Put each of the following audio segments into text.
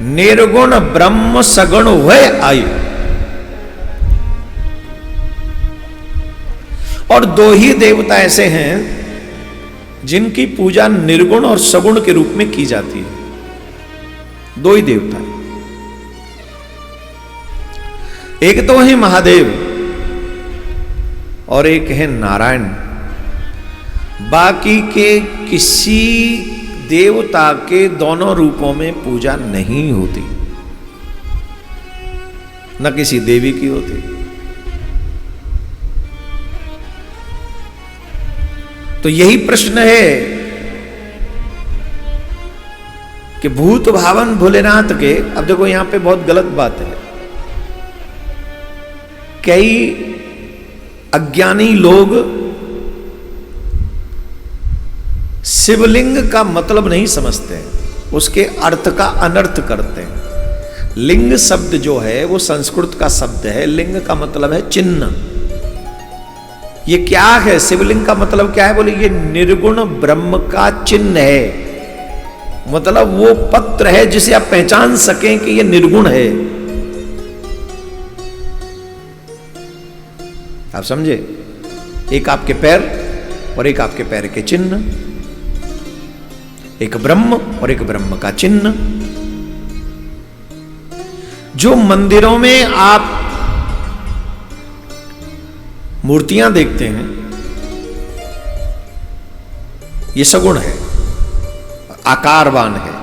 निर्गुण ब्रह्म सगुण वह आयु। और दो ही देवता ऐसे हैं जिनकी पूजा निर्गुण और सगुण के रूप में की जाती है। दो ही देवता, एक तो है महादेव और एक है नारायण। बाकी के किसी देवता के दोनों रूपों में पूजा नहीं होती, न किसी देवी की होती। तो यही प्रश्न है कि भूत भावन भोलेनाथ के, अब देखो यहां पे बहुत गलत बात है। कई अज्ञानी लोग शिवलिंग का मतलब नहीं समझते हैं, उसके अर्थ का अनर्थ करते हैं। लिंग शब्द जो है वो संस्कृत का शब्द है। लिंग का मतलब है चिन्ह। ये क्या है? शिवलिंग का मतलब क्या है? बोले ये निर्गुण ब्रह्म का चिन्ह है। मतलब वो पत्र है जिसे आप पहचान सकें कि ये निर्गुण है। आप समझे? एक आपके पैर और एक आपके पैर के चिन्ह, एक ब्रह्म और एक ब्रह्म का चिन्ह। जो मंदिरों में आप मूर्तियां देखते हैं ये सगुण है, आकारवान है।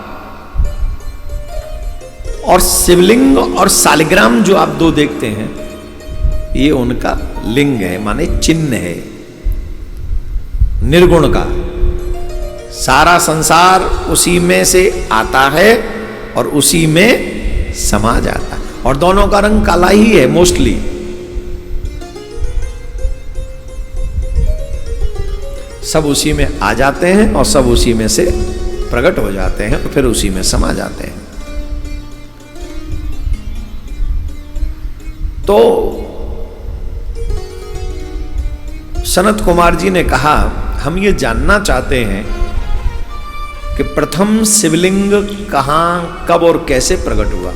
और शिवलिंग और शालिग्राम जो आप दो देखते हैं ये उनका लिंग है, माने चिन्ह है निर्गुण का। सारा संसार उसी में से आता है और उसी में समा जाता है। और दोनों का रंग काला ही है मोस्टली। सब उसी में आ जाते हैं और सब उसी में से प्रकट हो जाते हैं और फिर उसी में समा जाते हैं। तो सनत कुमार जी ने कहा, हम ये जानना चाहते हैं कि प्रथम शिवलिंग कहां, कब और कैसे प्रकट हुआ।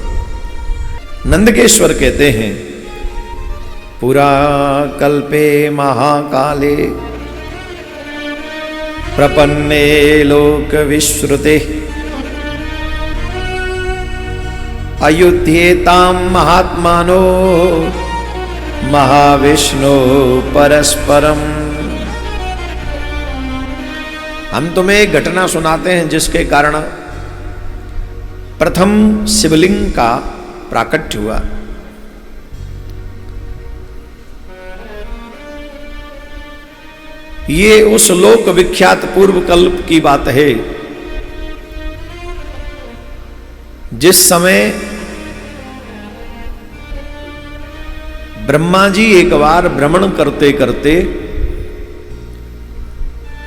नंदकेश्वर कहते हैं, पुरा कल्पे महाकाले प्रपन्ने लोक विश्रुते अयुध्येताम महात्मानो महाविष्णु परस्परम। हम तुम्हें एक घटना सुनाते हैं जिसके कारण प्रथम शिवलिंग का प्राकट्य हुआ। ये उस लोक विख्यात पूर्व कल्प की बात है जिस समय ब्रह्मा जी एक बार भ्रमण करते करते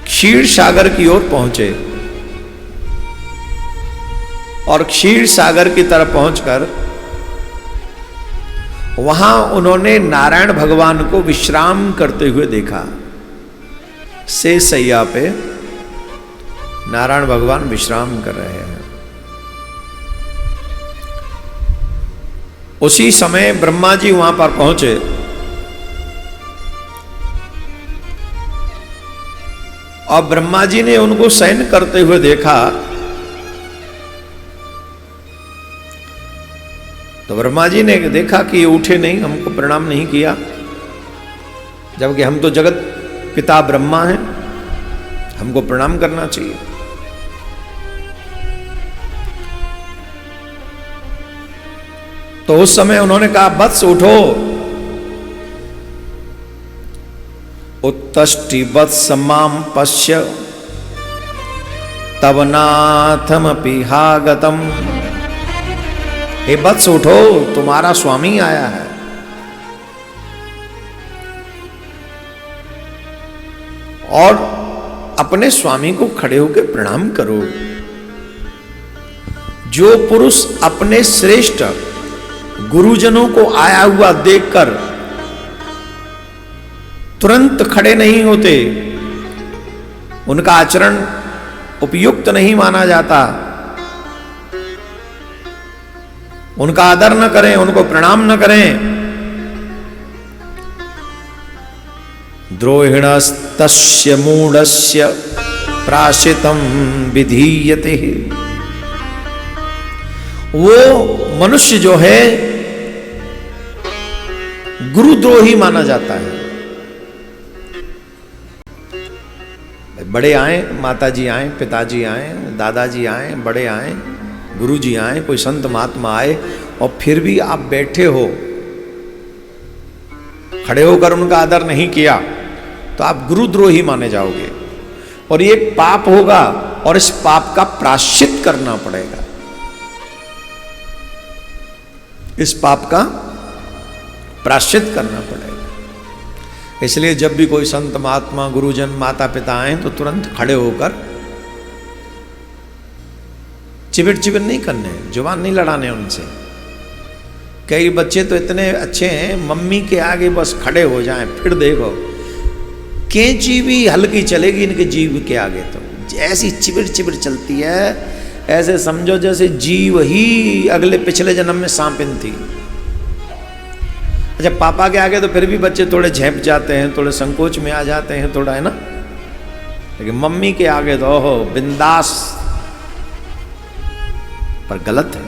क्षीर सागर की ओर पहुंचे और क्षीर सागर की तरफ पहुंचकर वहां उन्होंने नारायण भगवान को विश्राम करते हुए देखा। सैया पे नारायण भगवान विश्राम कर रहे हैं। उसी समय ब्रह्मा जी वहां पर पहुंचे और ब्रह्मा जी ने उनको शयन करते हुए देखा। तो ब्रह्मा जी ने देखा कि ये उठे नहीं, हमको प्रणाम नहीं किया, जबकि हम तो जगत पिता ब्रह्मा हैं, हमको प्रणाम करना चाहिए। तो उस समय उन्होंने कहा, वत्स उठो, उत्तष्टि वत्स माम पश्य तव नाथमपि हागतम। हे वत्स उठो, तुम्हारा स्वामी आया है। और अपने स्वामी को खड़े होकर प्रणाम करो। जो पुरुष अपने श्रेष्ठ गुरुजनों को आया हुआ देखकर तुरंत खड़े नहीं होते, उनका आचरण उपयुक्त नहीं माना जाता। उनका आदर न करें, उनको प्रणाम न करें। द्रोहिणस्तस्य मूढ़स्य प्राशितम विधीयते। वो मनुष्य जो है गुरुद्रोही माना जाता है। बड़े आए, माताजी आए, पिताजी आए, दादाजी आए, बड़े आए, गुरुजी आए, कोई संत महात्मा आए, और फिर भी आप बैठे हो, खड़े होकर उनका आदर नहीं किया, तो आप गुरुद्रोही माने जाओगे, और ये पाप होगा, और इस पाप का प्रायश्चित करना पड़ेगा। इस पाप का प्रायश्चित करना पड़ेगा। इसलिए जब भी कोई संत महात्मा, गुरुजन, माता पिता आए तो तुरंत खड़े होकर चिबिड़ चिबिड़ नहीं करने, जुबान नहीं लड़ाने उनसे। कई बच्चे तो इतने अच्छे हैं, मम्मी के आगे बस खड़े हो जाएं, फिर देखो कैंची भी हल्की चलेगी इनके जीव के आगे, तो ऐसी चिबिड़ चिबिड़ चलती है, ऐसे समझो जैसे जीव ही अगले पिछले जन्म में सांपिन थी। अच्छा, पापा के आगे तो फिर भी बच्चे थोड़े झेप जाते हैं, थोड़े संकोच में आ जाते हैं, थोड़ा, है ना, लेकिन मम्मी के आगे तो ओहो बिंदास। पर गलत है,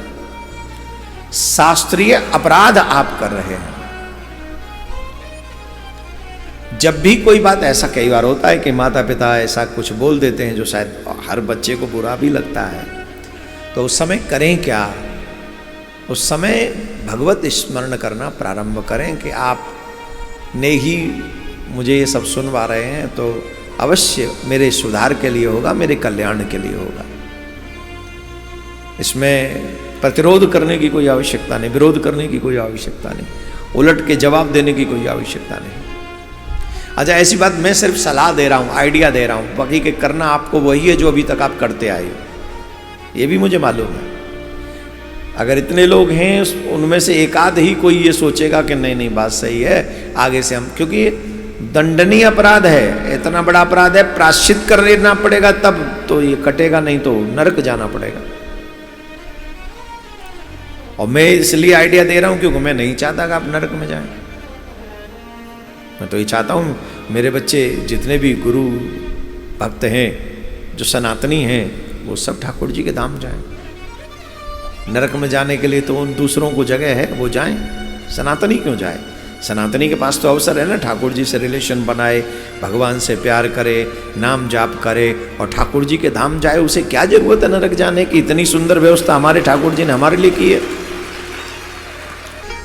शास्त्रीय अपराध आप कर रहे हैं। जब भी कोई बात, ऐसा कई बार होता है कि माता पिता ऐसा कुछ बोल देते हैं जो शायद हर बच्चे को बुरा भी लगता है, तो उस समय करें क्या? उस समय भगवत स्मरण करना प्रारंभ करें कि आप ने ही मुझे ये सब सुनवा रहे हैं, तो अवश्य मेरे सुधार के लिए होगा, मेरे कल्याण के लिए होगा। इसमें प्रतिरोध करने की कोई आवश्यकता नहीं, विरोध करने की कोई आवश्यकता नहीं, उलट के जवाब देने की कोई आवश्यकता नहीं। अच्छा, ऐसी बात मैं सिर्फ सलाह दे रहा हूँ, आइडिया दे रहा हूँ, बाकी के करना आपको वही है जो अभी तक आप करते आए हो, ये भी मुझे मालूम है। अगर इतने लोग हैं उनमें से एक आध ही कोई ये सोचेगा कि नहीं नहीं बात सही है, आगे से हम, क्योंकि दंडनीय अपराध है, इतना बड़ा अपराध है, प्रायश्चित कर लेना पड़ेगा, तब तो ये कटेगा, नहीं तो नरक जाना पड़ेगा। और मैं इसलिए आइडिया दे रहा हूं क्योंकि मैं नहीं चाहता कि आप नरक में जाएं। मैं तो ये चाहता हूं मेरे बच्चे जितने भी गुरु भक्त हैं, जो सनातनी हैं, वो सब ठाकुर जी के धाम जाएं। नरक में जाने के लिए तो उन दूसरों को जगह है, वो जाएं, सनातनी क्यों जाए? सनातनी के पास तो अवसर है ना, ठाकुर जी से रिलेशन बनाए, भगवान से प्यार करे, नाम जाप करे और ठाकुर जी के धाम जाए। उसे क्या जरूरत है नरक जाने की? इतनी सुंदर व्यवस्था हमारे ठाकुर जी ने हमारे लिए की है।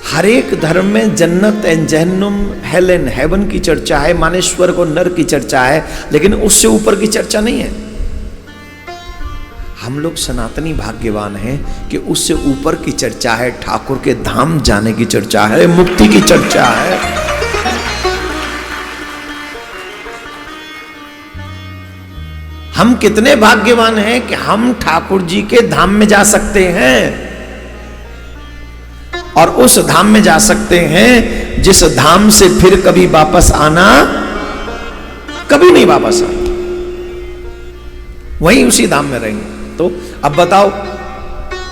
हर एक धर्म में जन्नत एंड जहन्नुम, हेल एंड हेवन की चर्चा है, माने स्वर्ग और नरक की चर्चा है, लेकिन उससे ऊपर की चर्चा नहीं है। हम लोग सनातनी भाग्यवान हैं कि उससे ऊपर की चर्चा है, ठाकुर के धाम जाने की चर्चा है, मुक्ति की चर्चा है। हम कितने भाग्यवान हैं कि हम ठाकुर जी के धाम में जा सकते हैं, और उस धाम में जा सकते हैं जिस धाम से फिर कभी वापस आना कभी नहीं वापस आना, वहीं उसी धाम में रहेंगे। तो अब बताओ,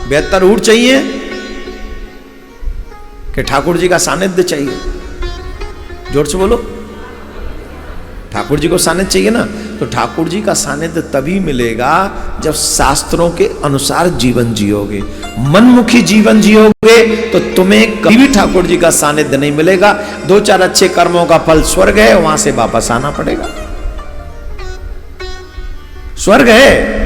बेहतर ऊट चाहिए कि ठाकुर जी का सानिध्य चाहिए? जोर से बोलो, ठाकुर जी को सानिध्य चाहिए ना। तो ठाकुर जी का सानिध्य तभी मिलेगा जब शास्त्रों के अनुसार जीवन जियोगे, मनमुखी जीवन जियोगे, तो तुम्हें कभी भी ठाकुर जी का सानिध्य नहीं मिलेगा। 2-4 अच्छे कर्मों का फल स्वर्ग है, वहां से वापस आना पड़ेगा। स्वर्ग है,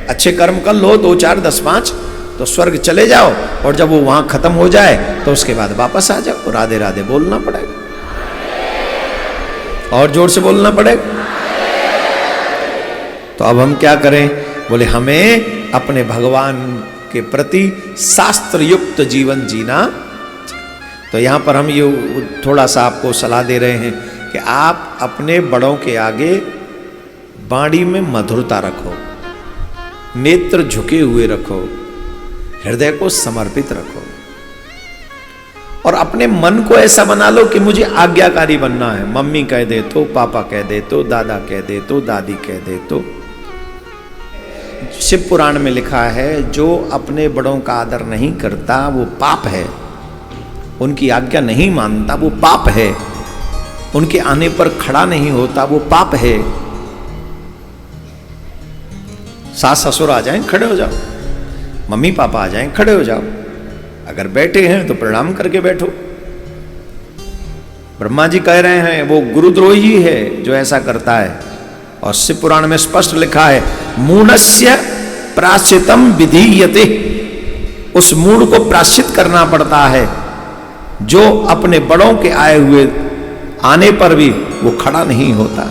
अच्छे कर्म कर लो, 2, 4, 10, 5, तो स्वर्ग चले जाओ, और जब वो वहां खत्म हो जाए तो उसके बाद वापस आ जाओ। राधे राधे बोलना पड़ेगा, और जोर से बोलना पड़ेगा। तो अब हम क्या करें? बोले हमें अपने भगवान के प्रति शास्त्र युक्त जीवन जीना। तो यहां पर हम ये थोड़ा सा आपको सलाह दे रहे हैं कि आप अपने बड़ों के आगे वाणी में मधुरता रखो, नेत्र झुके हुए रखो, हृदय को समर्पित रखो, और अपने मन को ऐसा बना लो कि मुझे आज्ञाकारी बनना है। मम्मी कह दे तो, पापा कह दे तो, दादा कह दे तो, दादी कह दे तो, शिव पुराण में लिखा है, जो अपने बड़ों का आदर नहीं करता वो पाप है, उनकी आज्ञा नहीं मानता वो पाप है, उनके आने पर खड़ा नहीं होता वो पाप है। सास ससुर आ जाएं खड़े हो जाओ, मम्मी पापा आ जाएं खड़े हो जाओ, अगर बैठे हैं तो प्रणाम करके बैठो। ब्रह्मा जी कह रहे हैं वो गुरुद्रोही है जो ऐसा करता है। और शिव पुराण में स्पष्ट लिखा है, मूढ़स्य प्राश्चितम विधीयते, उस मूढ़ को प्राश्चित करना पड़ता है जो अपने बड़ों के आए हुए आने पर भी वो खड़ा नहीं होता।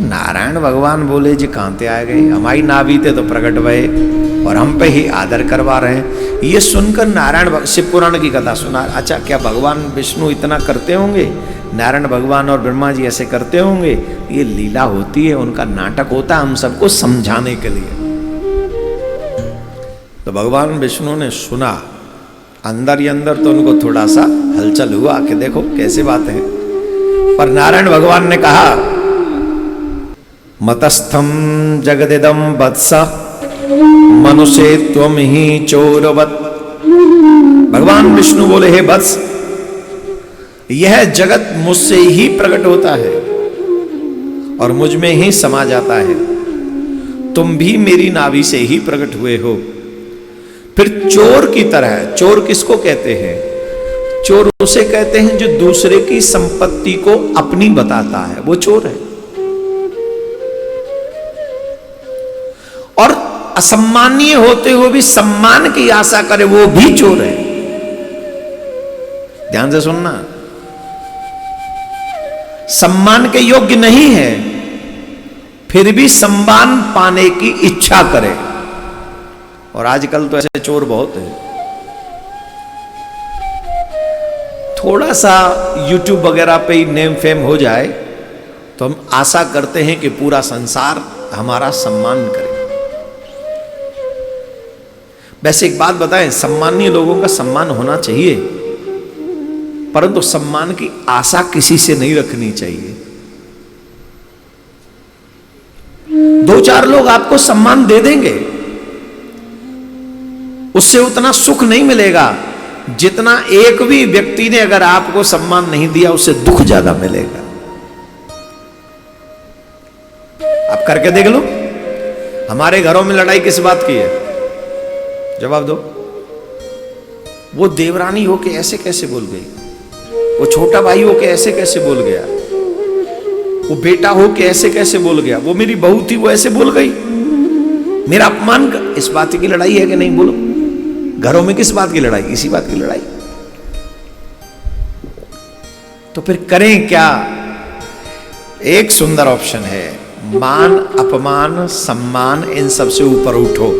नारायण भगवान बोले जी कांते आ गए, हमारी नाभि थे तो प्रकट भये और हम पे ही आदर करवा रहे हैं। ये सुनकर नारायण शिव पुराण की कथा सुना। अच्छा, क्या भगवान विष्णु इतना करते होंगे, नारायण भगवान और ब्रह्मा जी ऐसे करते होंगे? ये लीला होती है, उनका नाटक होता है हम सबको समझाने के लिए। तो भगवान विष्णु ने सुना, अंदर ही अंदर तो उनको थोड़ा सा हलचल हुआ कि देखो कैसे बात है। पर नारायण भगवान ने कहा, मतस्थम जगदिदम वत्स मनुष्य त्वम ही चोरवत। भगवान विष्णु बोले, हे वत्स, यह जगत मुझसे ही प्रकट होता है और मुझ में ही समा जाता है। तुम भी मेरी नाभि से ही प्रकट हुए हो। फिर चोर की तरह, चोर किसको कहते हैं? चोर उसे कहते हैं जो दूसरे की संपत्ति को अपनी बताता है, वो चोर है। और असम्मानीय होते हुए भी सम्मान की आशा करे, वो भी चोर है। ध्यान से सुनना, सम्मान के योग्य नहीं है फिर भी सम्मान पाने की इच्छा करे। और आजकल तो ऐसे चोर बहुत है। थोड़ा सा YouTube वगैरह पे ही नेम फेम हो जाए तो हम आशा करते हैं कि पूरा संसार हमारा सम्मान करे। वैसे एक बात बताएं, सम्मानीय लोगों का सम्मान होना चाहिए, परंतु सम्मान की आशा किसी से नहीं रखनी चाहिए। दो चार लोग आपको सम्मान दे देंगे, उससे उतना सुख नहीं मिलेगा जितना एक भी व्यक्ति ने अगर आपको सम्मान नहीं दिया उससे दुख ज्यादा मिलेगा। आप करके देख लो, हमारे घरों में लड़ाई किस बात की है? जवाब दो। वो देवरानी होके ऐसे कैसे बोल गई, वो छोटा भाई होके ऐसे कैसे बोल गया, वो बेटा होके ऐसे कैसे बोल गया, वो मेरी बहू थी वो ऐसे बोल गई, मेरा अपमान कर। इस बात की लड़ाई है कि नहीं? बोलो, घरों में किस बात की लड़ाई? इसी बात की लड़ाई। तो फिर करें क्या? एक सुंदर ऑप्शन है, मान अपमान सम्मान इन सबसे ऊपर उठो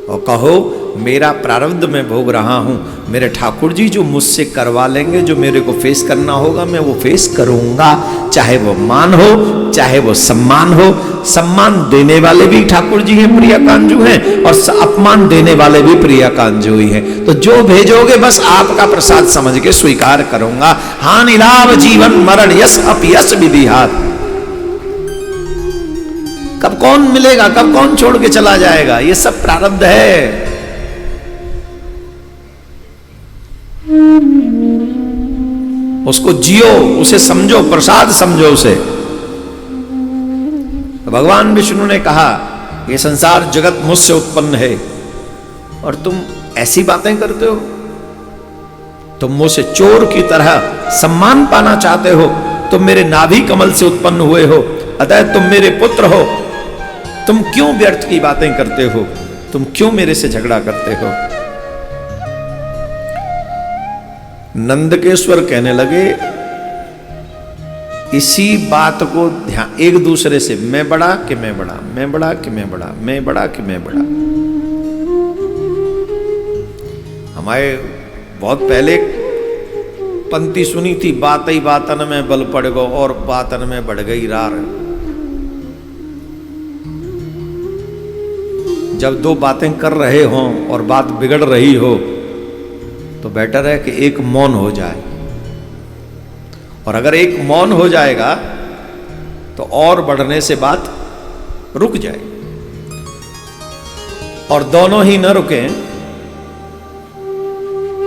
और कहो मेरा प्रारब्ध मैं भोग रहा हूं, मेरे ठाकुर जी जो मुझसे करवा लेंगे, जो मेरे को फेस करना होगा मैं वो फेस करूंगा, चाहे वो मान हो चाहे वो सम्मान हो। सम्मान देने वाले भी ठाकुर जी हैं, प्रिया कांजू हैं, और अपमान देने वाले भी प्रिया कांजू ही हैं। तो जो भेजोगे बस आपका प्रसाद समझ के स्वीकार करूंगा। हानि लाभ जीवन मरण यश अपयश विधिहात। कब कौन मिलेगा, कब कौन छोड़ के चला जाएगा, ये सब प्रारब्ध है। उसको जियो, उसे समझो, प्रसाद समझो उसे। तो भगवान विष्णु ने कहा ये संसार जगत मुझसे उत्पन्न है और तुम ऐसी बातें करते हो, तुम मुझसे चोर की तरह सम्मान पाना चाहते हो, तुम मेरे नाभि कमल से उत्पन्न हुए हो, अतः तुम मेरे पुत्र हो। तुम क्यों व्यर्थ की बातें करते हो, तुम क्यों मेरे से झगड़ा करते हो? नंदकेश्वर कहने लगे इसी बात को ध्यान, एक दूसरे से, मैं बड़ा कि मैं बड़ा, मैं बड़ा कि मैं बड़ा, मैं बड़ा कि मैं बड़ा। हमारे बहुत पहले पंक्ति सुनी थी, बात ही बातन में बल पड़ गो और बातन में बढ़ गई रार। जब दो बातें कर रहे हो और बात बिगड़ रही हो तो बेटर है कि एक मौन हो जाए, और अगर एक मौन हो जाएगा तो और बढ़ने से बात रुक जाए। और दोनों ही न रुके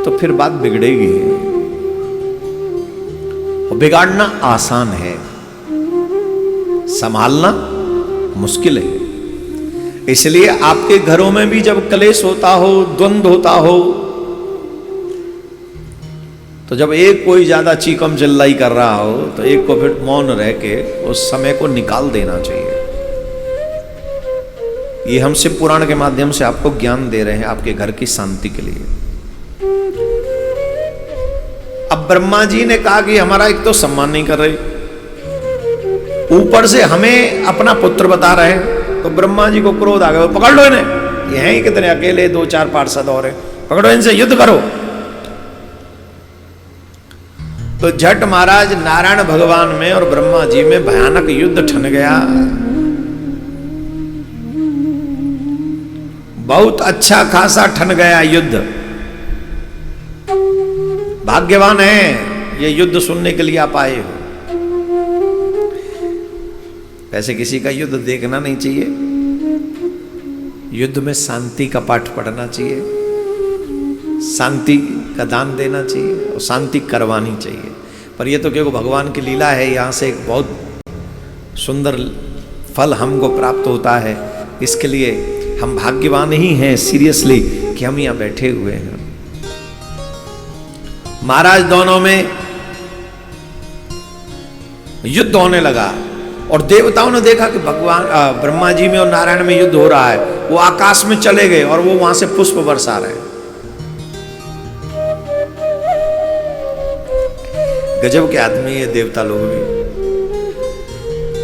तो फिर बात बिगड़ेगी। और बिगाड़ना आसान है, संभालना मुश्किल है। इसलिए आपके घरों में भी जब क्लेश होता हो, द्वंद्व होता हो, तो जब एक कोई ज्यादा चीकम चिल्लाई कर रहा हो तो एक को फिर मौन रह के उस समय को निकाल देना चाहिए। ये हम शिव पुराण के माध्यम से आपको ज्ञान दे रहे हैं आपके घर की शांति के लिए। अब ब्रह्मा जी ने कहा कि हमारा एक तो सम्मान नहीं कर रहे, ऊपर से हमें अपना पुत्र बता रहे हैं। तो ब्रह्मा जी को क्रोध आ गया, पकड़ लो इन्हें, ये हैं ही कितने, अकेले 2-4 पार्षद और हैं, पकड़ो इनसे युद्ध करो। तो झट महाराज नारायण भगवान में और ब्रह्मा जी में भयानक युद्ध ठन गया। बहुत अच्छा खासा ठन गया युद्ध। भाग्यवान है ये युद्ध सुनने के लिए आप आए हो। वैसे किसी का युद्ध देखना नहीं चाहिए, युद्ध में शांति का पाठ पढ़ना चाहिए, शांति का दान देना चाहिए और शांति करवानी चाहिए। पर ये तो क्योंकि भगवान की लीला है, यहाँ से एक बहुत सुंदर फल हमको प्राप्त होता है। इसके लिए हम भाग्यवान ही हैं सीरियसली कि हम यहाँ बैठे हुए हैं। महाराज दोनों में युद्ध होने लगा और देवताओं ने देखा कि भगवान ब्रह्मा जी में और नारायण में युद्ध हो रहा है। वो आकाश में चले गए और वो वहां से पुष्प बरसा रहे हैं। गजब के आदमी ये देवता लोग भी,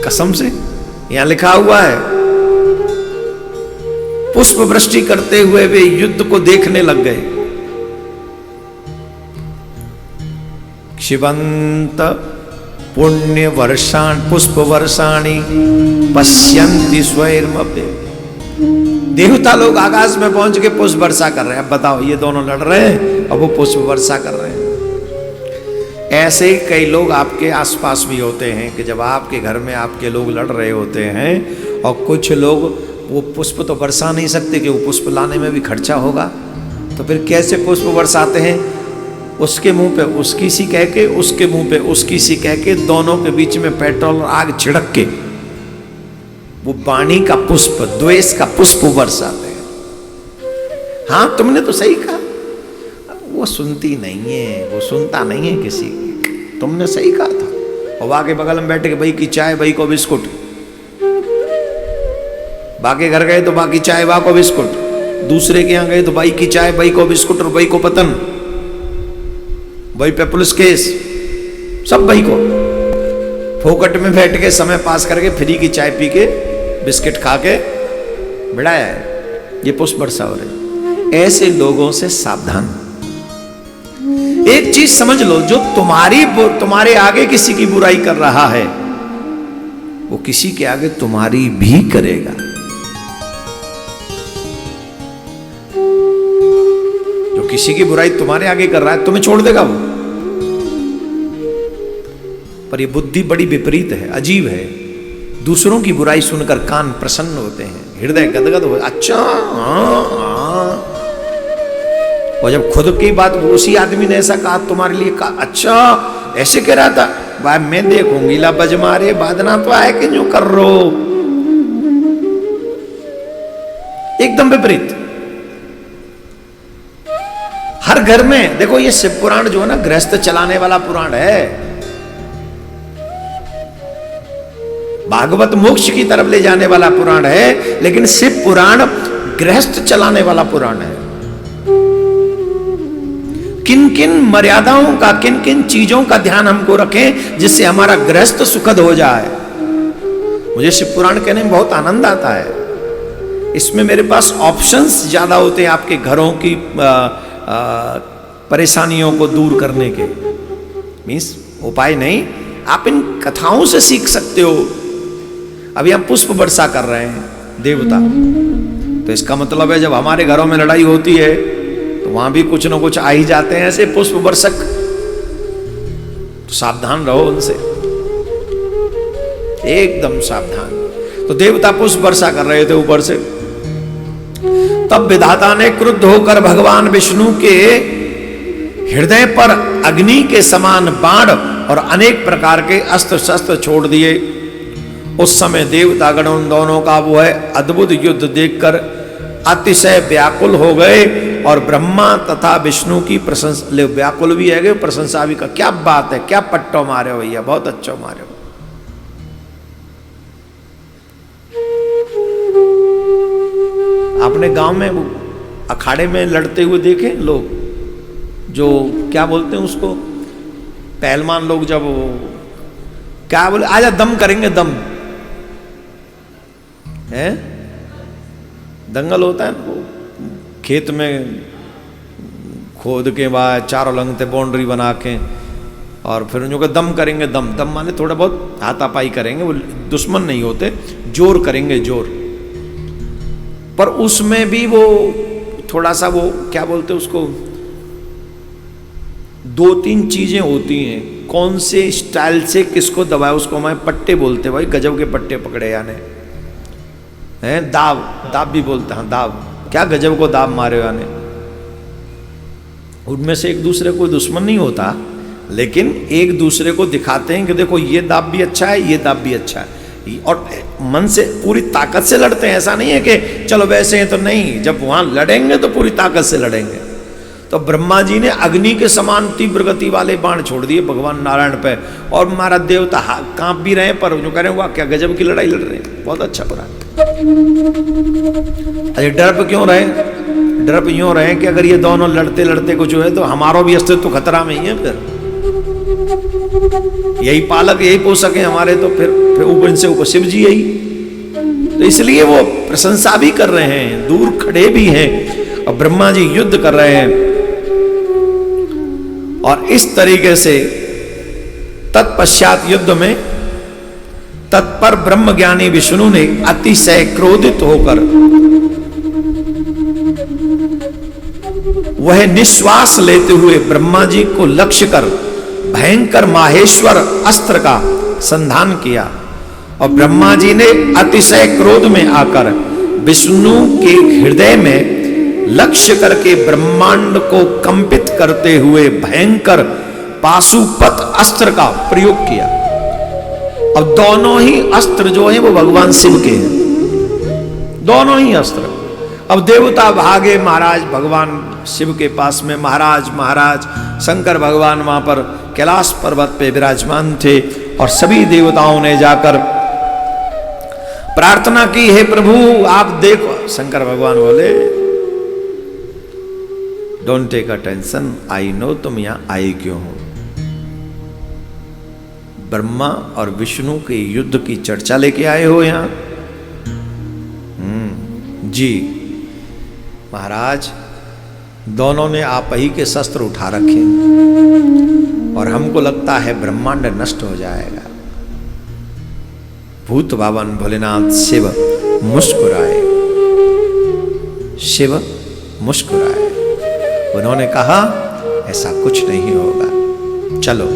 कसम से यहां लिखा हुआ है, पुष्प वृष्टि करते हुए वे युद्ध को देखने लग गए। शिवंत पुण्य वर्षाण पुष्प वर्षाणी पश्यन्ति स्वैर्मभ्य। देवता लोग आकाश में पहुंच के पुष्प वर्षा कर रहे हैं। अब बताओ, ये दोनों लड़ रहे हैं और वो पुष्प वर्षा कर रहे हैं। ऐसे ही कई लोग आपके आसपास भी होते हैं कि जब आपके घर में आपके लोग लड़ रहे होते हैं और कुछ लोग वो पुष्प तो बरसा नहीं सकते कि वो पुष्प लाने में भी खर्चा होगा, तो फिर कैसे पुष्प बरसाते हैं? उसके मुंह पे उसकी सी कह के, उसके मुंह पे उसकी सी कह के, दोनों के बीच में पेट्रोल और आग छिड़क के वो वाणी का पुष्प, द्वेष का पुष्प बरसाते हैं। हाँ, तुमने तो सही कहा, वो सुनती नहीं है, वो सुनता नहीं है किसी की, तुमने सही कहा था। और वहां के बगल में बैठे के भाई की चाय, भाई को बिस्कुट, बाकी घर गए तो बाकी चाय, बा को बिस्कुट, दूसरे के यहाँ गए तो भाई की चाय, भाई को बिस्कुट और भाई को पतन, भाई पे पुलिस केस, सब भाई को। फोकट में बैठ के समय पास करके फ्री की चाय पी के बिस्किट खा के बिड़ाया है। ये पुष्प बरसा हो रहे। ऐसे लोगों से सावधान। एक चीज समझ लो, जो तुम्हारे आगे किसी की बुराई कर रहा है वो किसी के आगे तुम्हारी भी करेगा। जो किसी की बुराई तुम्हारे आगे कर रहा है तुम्हें छोड़ देगा वो। पर ये बुद्धि बड़ी विपरीत है, अजीब है। दूसरों की बुराई सुनकर कान प्रसन्न होते हैं, हृदय गदगद हो, अच्छा हाँ। और जब खुद की बात उसी आदमी ने ऐसा कहा तुम्हारे लिए, कहा अच्छा ऐसे कह रहा था, भाई मैं देखूंगी ला बज मारे बादना तो आए कि जो कर रो। एकदम विपरीत। हर घर में देखो, ये शिव पुराण जो है ना, गृहस्थ चलाने वाला पुराण है। भागवत मोक्ष की तरफ ले जाने वाला पुराण है, लेकिन शिव पुराण गृहस्थ चलाने वाला पुराण है। किन किन मर्यादाओं का, किन किन चीजों का ध्यान हमको रखें जिससे हमारा गृहस्थ सुखद हो जाए। मुझे शिव पुराण कहने में बहुत आनंद आता है। इसमें मेरे पास ऑप्शंस ज्यादा होते हैं आपके घरों की परेशानियों को दूर करने के। मीन्स उपाय नहीं, आप इन कथाओं से सीख सकते हो। अभी हम पुष्प वर्षा कर रहे हैं देवता, तो इसका मतलब है जब हमारे घरों में लड़ाई होती है तो वहां भी कुछ ना कुछ आ ही जाते हैं ऐसे पुष्प वर्षक। तो सावधान रहो उनसे, एकदम सावधान। तो देवता पुष्प वर्षा कर रहे थे ऊपर से। तब विधाता ने क्रुद्ध होकर भगवान विष्णु के हृदय पर अग्नि के समान बाण और अनेक प्रकार के अस्त्र शस्त्र छोड़ दिए। उस समय देवतागण उन दोनों का वो है अद्भुत युद्ध देखकर अतिशय व्याकुल हो गए और ब्रह्मा तथा विष्णु की प्रशंसा, व्याकुल भी है प्रशंसा भी का, क्या बात है, क्या पट्टो मारे हो भैया, बहुत अच्छा मारे हो। आपने गांव में अखाड़े में लड़ते हुए देखे लोग, जो क्या बोलते हैं उसको, पहलवान लोग, जब क्या बोले, आजा दम करेंगे, दम है, दंगल होता है ना, वो खेत में खोद के बाद चारों लंगते बाउंड्री बना के और फिर उनको दम करेंगे, दम दम माने थोड़ा बहुत हाथापाई करेंगे, वो दुश्मन नहीं होते, जोर करेंगे, जोर। पर उसमें भी वो थोड़ा सा वो क्या बोलते हैं उसको, दो तीन चीजें होती हैं, कौन से स्टाइल से किसको दबाए, उसको हमारे पट्टे बोलते हैं भाई, गजब के पट्टे पकड़े याने हैं, दाव, दाव भी बोलते हैं, दाव, क्या गजब को दाव मारे याने। उनमें से एक दूसरे को दुश्मन नहीं होता, लेकिन एक दूसरे को दिखाते हैं कि देखो ये दाव भी अच्छा है, ये दाव भी अच्छा है, और मन से पूरी ताकत से लड़ते हैं। ऐसा नहीं है कि चलो वैसे हैं तो नहीं, जब वहां लड़ेंगे तो पूरी ताकत से लड़ेंगे। तो ब्रह्मा जी ने अग्नि के समान तीव्र गति वाले बाण छोड़ दिए भगवान नारायण पे, और हमारा देवता कांप भी रहे, पर जो कह रहे हैं वाह क्या गजब की लड़ाई लड़ रहे हैं, बहुत अच्छा बुरा। अरे डर क्यों रहे, डर यूं रहे कि अगर ये दोनों लड़ते लड़ते कुछ हुए तो हमारा भी अस्तित्व खतरा में ही है, फिर यही पालक यही पोषक है हमारे, तो फिर ऊपर से ऊपर शिव जी यही, तो इसलिए वो प्रशंसा भी कर रहे हैं, दूर खड़े भी हैं, और ब्रह्मा जी युद्ध कर रहे हैं। और इस तरीके से तत्पश्चात युद्ध में तत्पर ब्रह्म ज्ञानी विष्णु ने अतिशय क्रोधित होकर वह निश्वास लेते हुए ब्रह्मा जी को लक्ष्य कर भयंकर माहेश्वर अस्त्र का संधान किया, और ब्रह्मा जी ने अतिशय क्रोध में आकर विष्णु के हृदय में लक्ष्य करके ब्रह्मांड को कंपित करते हुए भयंकर पाशुपत अस्त्र का प्रयोग किया। अब दोनों ही अस्त्र जो हैं वो भगवान शिव के हैं, दोनों ही अस्त्र। अब देवता भागे महाराज भगवान शिव के पास में, महाराज शंकर भगवान वहां पर कैलाश पर्वत पे विराजमान थे, और सभी देवताओं ने जाकर प्रार्थना की, हे प्रभु आप देखो। शंकर भगवान बोले don't take attention, I know तुम यहां आए क्यों हो। ब्रह्मा और विष्णु के युद्ध की चर्चा लेके आए हो यहां? जी महाराज, दोनों ने आप ही के शस्त्र उठा रखे और हमको लगता है ब्रह्मांड नष्ट हो जाएगा। भूत बावन भोलेनाथ शिव मुस्कुराए, शिव मुस्कुराए। उन्होंने कहा ऐसा कुछ नहीं होगा, चलो।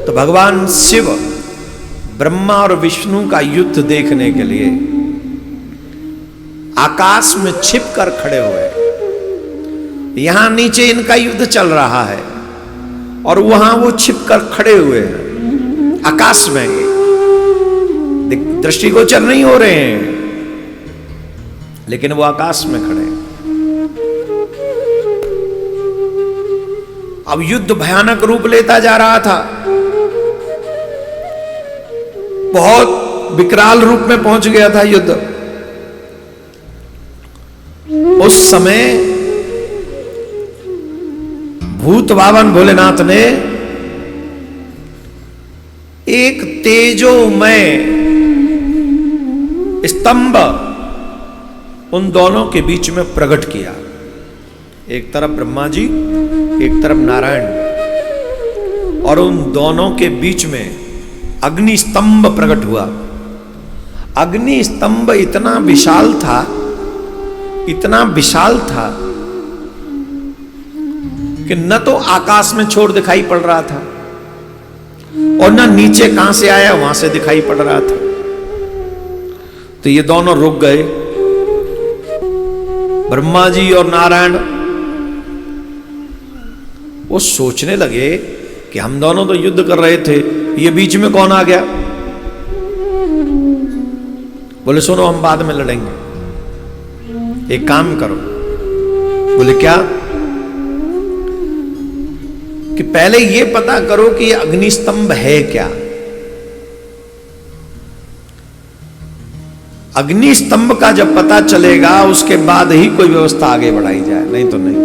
तो भगवान शिव ब्रह्मा और विष्णु का युद्ध देखने के लिए आकाश में छिप कर खड़े हुए। यहां नीचे इनका युद्ध चल रहा है और वहां वो छिप कर खड़े हुए हैं आकाश में, दृष्टिगोचर नहीं हो रहे हैं, लेकिन वो आकाश में खड़े हैं। अब युद्ध भयानक रूप लेता जा रहा था, बहुत विकराल रूप में पहुंच गया था युद्ध। उस समय भूत बावन भोलेनाथ ने एक तेजोमय स्तंभ उन दोनों के बीच में प्रकट किया। एक तरफ ब्रह्मा जी, एक तरफ नारायण, और उन दोनों के बीच में अग्नि स्तंभ प्रकट हुआ। अग्नि स्तंभ इतना विशाल था, इतना विशाल था कि न तो आकाश में छोर दिखाई पड़ रहा था और न नीचे कहां से आया वहां से दिखाई पड़ रहा था। तो ये दोनों रुक गए। ब्रह्मा जी और नारायण वो सोचने लगे कि हम दोनों तो युद्ध कर रहे थे, ये बीच में कौन आ गया। बोले सुनो हम बाद में लड़ेंगे, एक काम करो। बोले क्या? कि पहले ये पता करो कि अग्निस्तंभ है क्या। अग्निस्तंभ का जब पता चलेगा उसके बाद ही कोई व्यवस्था आगे बढ़ाई जाए, नहीं तो नहीं।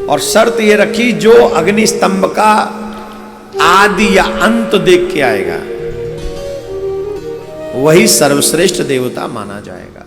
और शर्त ये रखी जो अग्निस्तंभ का आदि या अंत देख के आएगा वही सर्वश्रेष्ठ देवता माना जाएगा।